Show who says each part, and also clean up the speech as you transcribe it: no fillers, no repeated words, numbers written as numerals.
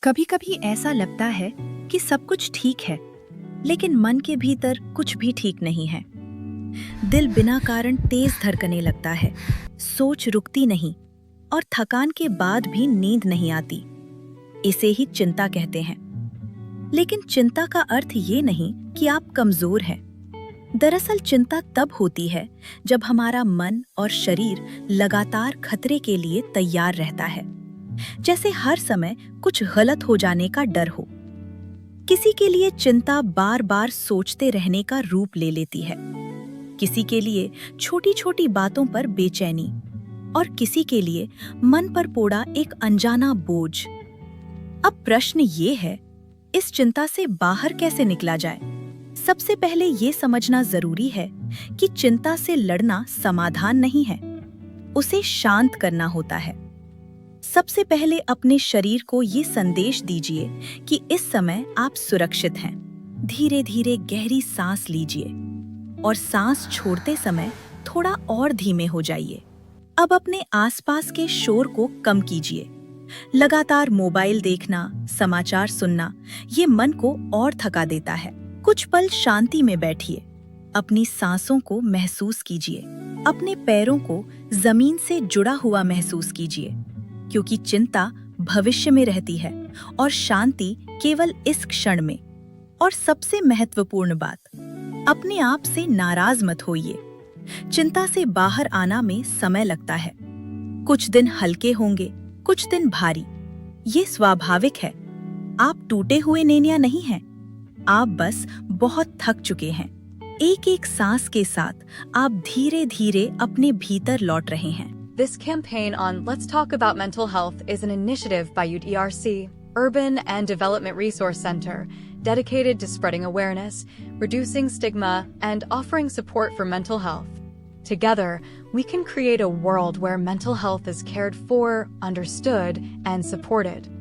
Speaker 1: कभी कभी ऐसा लगता है कि सब कुछ ठीक है, लेकिन मन के भीतर कुछ भी ठीक नहीं है। दिल बिना कारण तेज धड़कने लगता है, सोच रुकती नहीं और थकान के बाद भी नींद नहीं आती। इसे ही चिंता कहते हैं। लेकिन चिंता का अर्थ ये नहीं कि आप कमजोर हैं। दरअसल चिंता तब होती है जब हमारा मन और शरीर लगातार खतरे के लिए तैयार रहता है, जैसे हर समय कुछ गलत हो जाने का डर हो। किसी के लिए चिंता बार बार सोचते रहने का रूप ले लेती है, किसी के लिए छोटी छोटी बातों पर बेचैनी और किसी के लिए मन पर पोड़ा एक अनजाना बोझ। अब प्रश्न ये है, इस चिंता से बाहर कैसे निकला जाए? सबसे पहले ये समझना जरूरी है कि चिंता से लड़ना समाधान नहीं है, उसे शांत करना होता है। सबसे पहले अपने शरीर को ये संदेश दीजिए कि इस समय आप सुरक्षित हैं। धीरे धीरे गहरी सांस लीजिए और सांस छोड़ते समय थोड़ा और धीमे हो जाइए। अब अपने आसपास के शोर को कम कीजिए। लगातार मोबाइल देखना, समाचार सुनना, ये मन को और थका देता है। कुछ पल शांति में बैठिए, अपनी सांसों को महसूस कीजिए, अपने पैरों को जमीन से जुड़ा हुआ महसूस कीजिए, क्योंकि चिंता भविष्य में रहती है और शांति केवल इस क्षण में। और सबसे महत्वपूर्ण बात, अपने आप से नाराज मत होइए। चिंता से बाहर आना में समय लगता है। कुछ दिन हल्के होंगे, कुछ दिन भारी। ये स्वाभाविक है। आप टूटे हुए नैनिया नहीं हैं, आप बस बहुत थक चुके हैं। एक एक सांस के साथ आप धीरे धीरे अपने भीतर लौट रहे हैं।
Speaker 2: This campaign on Let's Talk About Mental Health is an initiative by UDRC, Urban and Development Resource Center, dedicated to spreading awareness, reducing stigma, and offering support for mental health. Together, we can create a world where mental health is cared for, understood, and supported.